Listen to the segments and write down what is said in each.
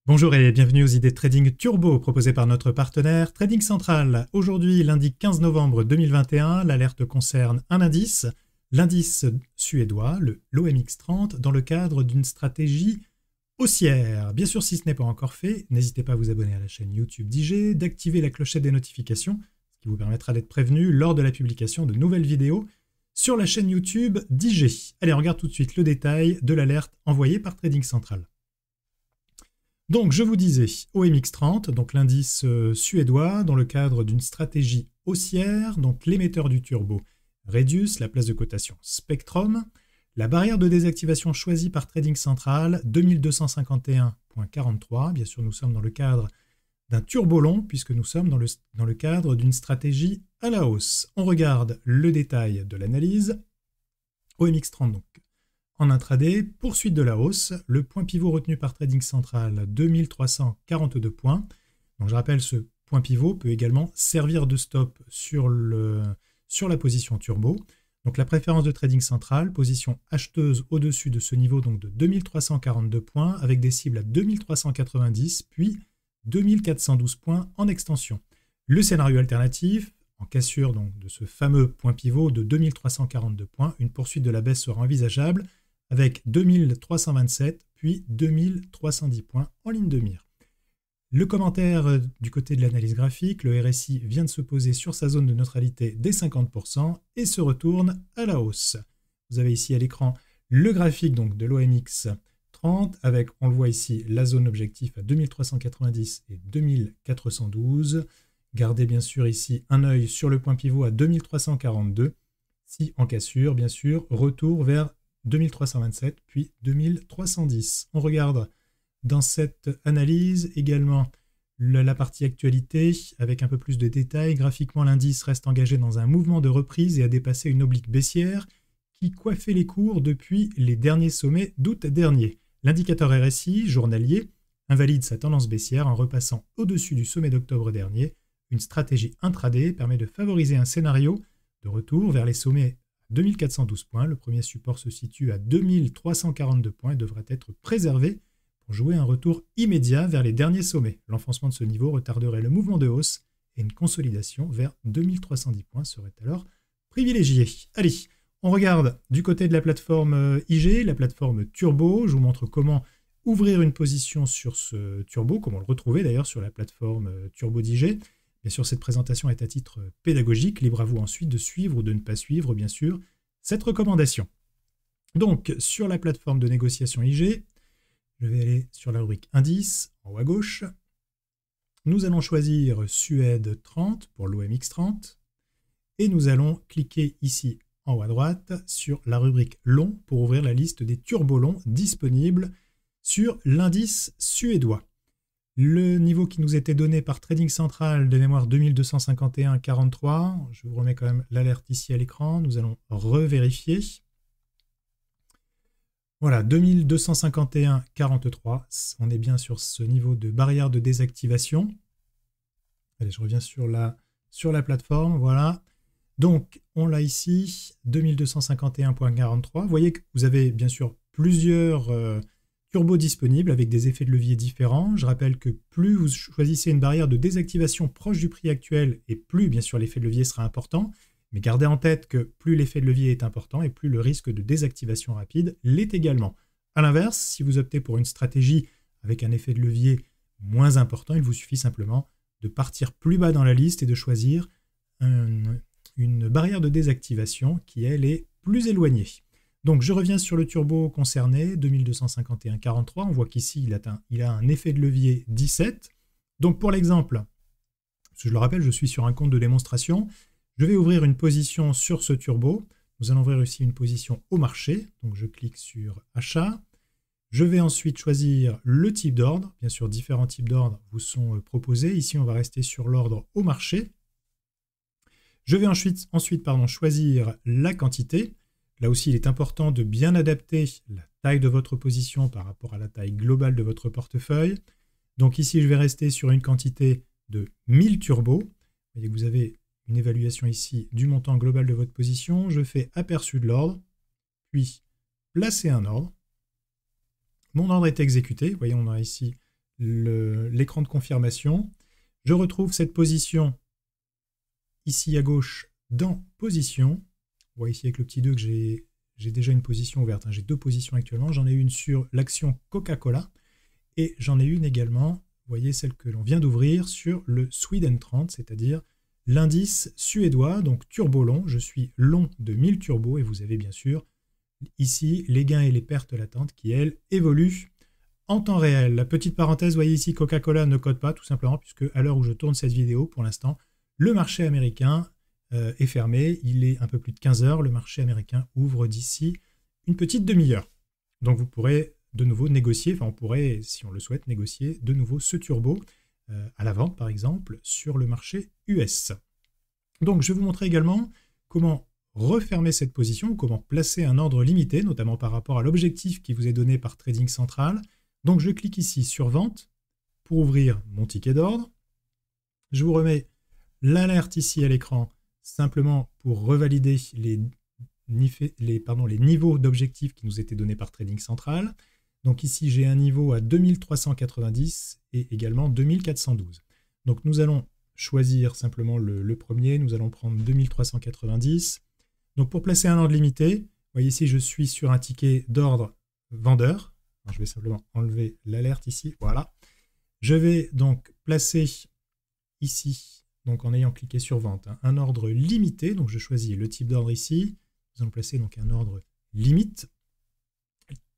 Bonjour et bienvenue aux idées de trading turbo proposées par notre partenaire Trading Central. Aujourd'hui, lundi 15 novembre 2021, l'alerte concerne un indice, l'indice suédois, le l'OMX30, dans le cadre d'une stratégie haussière. Bien sûr, si ce n'est pas encore fait, n'hésitez pas à vous abonner à la chaîne YouTube d'IG, d'activer la clochette des notifications, ce qui vous permettra d'être prévenu lors de la publication de nouvelles vidéos sur la chaîne YouTube d'IG. Allez, on regarde tout de suite le détail de l'alerte envoyée par Trading Central. Donc, je vous disais, OMX30, donc l'indice suédois, dans le cadre d'une stratégie haussière, donc l'émetteur du turbo Redius, la place de cotation Spectrum, la barrière de désactivation choisie par Trading Central, 2251.43. Bien sûr, nous sommes dans le cadre d'un turbo long, puisque nous sommes dans le cadre d'une stratégie à la hausse. On regarde le détail de l'analyse. OMX30, donc, en intraday, poursuite de la hausse, le point pivot retenu par Trading Central, 2342 points. Donc je rappelle, ce point pivot peut également servir de stop sur la position turbo. Donc la préférence de Trading Central, position acheteuse au-dessus de ce niveau donc de 2342 points, avec des cibles à 2390, puis 2412 points en extension. Le scénario alternatif, en cassure donc de ce fameux point pivot de 2342 points, une poursuite de la baisse sera envisageable, avec 2327 puis 2310 points en ligne de mire. Le commentaire du côté de l'analyse graphique, le RSI vient de se poser sur sa zone de neutralité des 50% et se retourne à la hausse. Vous avez ici à l'écran le graphique donc de l'OMX 30 avec, on le voit ici, la zone objectif à 2390 et 2412. Gardez bien sûr ici un œil sur le point pivot à 2342. Si en cassure, bien sûr, retour vers 2327 puis 2310. On regarde dans cette analyse également la partie actualité avec un peu plus de détails. Graphiquement, l'indice reste engagé dans un mouvement de reprise et a dépassé une oblique baissière qui coiffait les cours depuis les derniers sommets d'août dernier. L'indicateur RSI journalier invalide sa tendance baissière en repassant au-dessus du sommet d'octobre dernier. Une stratégie intraday permet de favoriser un scénario de retour vers les sommets 2412 points. Le premier support se situe à 2342 points et devrait être préservé pour jouer un retour immédiat vers les derniers sommets. L'enfoncement de ce niveau retarderait le mouvement de hausse et une consolidation vers 2310 points serait alors privilégiée. Allez, on regarde du côté de la plateforme IG, la plateforme Turbo. Je vous montre comment ouvrir une position sur ce Turbo, comment le retrouver d'ailleurs sur la plateforme Turbo d'IG. Bien sûr, cette présentation est à titre pédagogique, libre à vous ensuite de suivre ou de ne pas suivre, bien sûr, cette recommandation. Donc, sur la plateforme de négociation IG, je vais aller sur la rubrique Indice, en haut à gauche. Nous allons choisir Suède 30 pour l'OMX30, et nous allons cliquer ici, en haut à droite, sur la rubrique Long pour ouvrir la liste des turbolongs disponibles sur l'indice suédois. Le niveau qui nous était donné par Trading Central de mémoire 2251,43. Je vous remets quand même l'alerte ici à l'écran. Nous allons revérifier. Voilà, 2251,43. On est bien sur ce niveau de barrière de désactivation. Allez, je reviens sur la plateforme. Voilà. Donc, on l'a ici, 2251,43. Vous voyez que vous avez bien sûr plusieurs turbo disponible avec des effets de levier différents. Je rappelle que plus vous choisissez une barrière de désactivation proche du prix actuel et plus bien sûr l'effet de levier sera important, mais gardez en tête que plus l'effet de levier est important et plus le risque de désactivation rapide l'est également. A l'inverse, si vous optez pour une stratégie avec un effet de levier moins important, il vous suffit simplement de partir plus bas dans la liste et de choisir une barrière de désactivation qui, elle, est plus éloignée. Donc, je reviens sur le turbo concerné, 2251,43. On voit qu'ici, il a un effet de levier 17. Donc, pour l'exemple, je le rappelle, je suis sur un compte de démonstration. Je vais ouvrir une position sur ce turbo. Nous allons ouvrir aussi une position au marché. Donc, je clique sur Achat. Je vais ensuite choisir le type d'ordre. Bien sûr, différents types d'ordres vous sont proposés. Ici, on va rester sur l'ordre au marché. Je vais ensuite choisir la quantité. Là aussi, il est important de bien adapter la taille de votre position par rapport à la taille globale de votre portefeuille. Donc ici, je vais rester sur une quantité de 1000 turbos. Vous voyez que vous avez une évaluation ici du montant global de votre position. Je fais aperçu de l'ordre, puis placer un ordre. Mon ordre est exécuté. Vous voyez, on a ici l'écran de confirmation. Je retrouve cette position ici à gauche dans position. Vous voyez ici avec le petit 2 que j'ai déjà une position ouverte. J'ai deux positions actuellement. J'en ai une sur l'action Coca-Cola et j'en ai une également, vous voyez celle que l'on vient d'ouvrir sur le Sweden 30, c'est-à-dire l'indice suédois, donc turbo long. Je suis long de 1000 turbos et vous avez bien sûr ici les gains et les pertes latentes qui, elles, évoluent en temps réel. La petite parenthèse, vous voyez ici, Coca-Cola ne cote pas, tout simplement, puisque à l'heure où je tourne cette vidéo, pour l'instant, le marché américain est fermé. Il est un peu plus de 15 heures. Le marché américain ouvre d'ici une petite demi-heure. Donc vous pourrez de nouveau négocier, enfin on pourrait, si on le souhaite, négocier de nouveau ce turbo à la vente, par exemple, sur le marché US. Donc je vais vous montrer également comment refermer cette position, comment placer un ordre limité, notamment par rapport à l'objectif qui vous est donné par Trading Central. Donc je clique ici sur vente pour ouvrir mon ticket d'ordre. Je vous remets l'alerte ici à l'écran simplement pour revalider les niveaux d'objectifs qui nous étaient donnés par Trading Central. Donc ici j'ai un niveau à 2390 et également 2412. Donc nous allons choisir simplement le premier, nous allons prendre 2390. Donc pour placer un ordre limité, vous voyez ici je suis sur un ticket d'ordre vendeur. Alors, je vais simplement enlever l'alerte ici, voilà. Je vais donc placer ici, donc en ayant cliqué sur vente, un ordre limité. Donc je choisis le type d'ordre ici. Nous allons placer donc un ordre limite.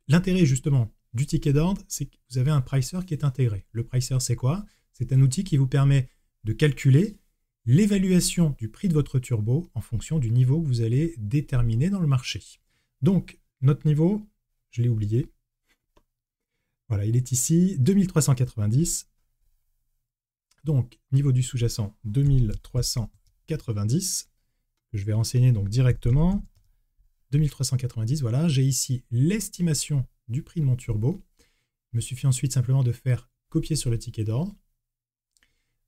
L'intérêt justement du ticket d'ordre, c'est que vous avez un pricer qui est intégré. Le pricer, c'est quoi? C'est un outil qui vous permet de calculer l'évaluation du prix de votre turbo en fonction du niveau que vous allez déterminer dans le marché. Donc notre niveau, je l'ai oublié. Voilà, il est ici, 2390. Donc, niveau du sous-jacent, 2390, que je vais renseigner donc directement. 2390, voilà, j'ai ici l'estimation du prix de mon turbo. Il me suffit ensuite simplement de faire copier sur le ticket d'ordre.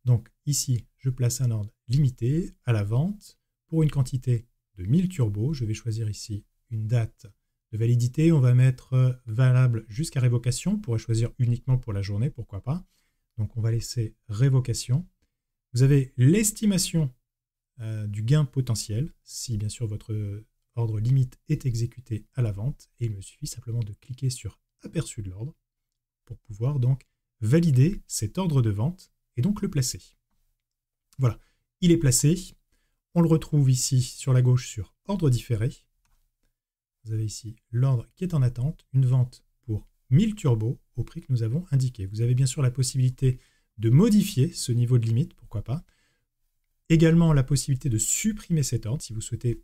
Donc ici, je place un ordre limité à la vente pour une quantité de 1000 turbos. Je vais choisir ici une date de validité. On va mettre valable jusqu'à révocation. On pourrait choisir uniquement pour la journée, pourquoi pas. Donc on va laisser révocation. Vous avez l'estimation du gain potentiel, si bien sûr votre ordre limite est exécuté à la vente. Et il me suffit simplement de cliquer sur aperçu de l'ordre pour pouvoir donc valider cet ordre de vente et donc le placer. Voilà, il est placé. On le retrouve ici sur la gauche sur ordre différé. Vous avez ici l'ordre qui est en attente, une vente pour 1000 turbos au prix que nous avons indiqué. Vous avez bien sûr la possibilité de modifier ce niveau de limite, pourquoi pas. Également la possibilité de supprimer cet ordre si vous souhaitez,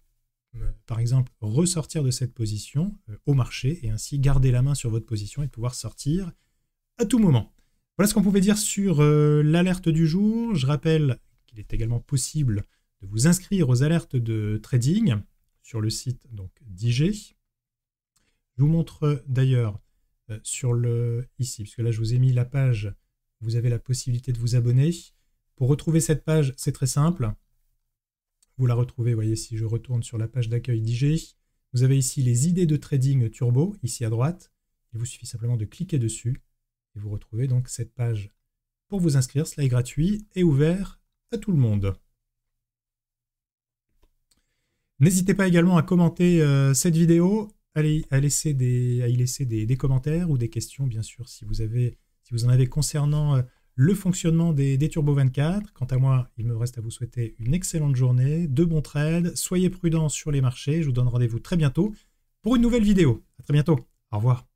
par exemple, ressortir de cette position au marché et ainsi garder la main sur votre position et pouvoir sortir à tout moment. Voilà ce qu'on pouvait dire sur l'alerte du jour. Je rappelle qu'il est également possible de vous inscrire aux alertes de trading sur le site d'IG. Je vous montre d'ailleurs ici, puisque là je vous ai mis la page, vous avez la possibilité de vous abonner. Pour retrouver cette page, c'est très simple. Vous la retrouvez, vous voyez, si je retourne sur la page d'accueil d'IG, vous avez ici les idées de trading turbo, ici à droite. Il vous suffit simplement de cliquer dessus et vous retrouvez donc cette page pour vous inscrire. Cela est gratuit et ouvert à tout le monde. N'hésitez pas également à commenter cette vidéo, à y laisser des commentaires ou des questions, bien sûr, si vous en avez concernant le fonctionnement des Turbo 24. Quant à moi, il me reste à vous souhaiter une excellente journée, de bons trades, soyez prudents sur les marchés. Je vous donne rendez-vous très bientôt pour une nouvelle vidéo. À très bientôt. Au revoir.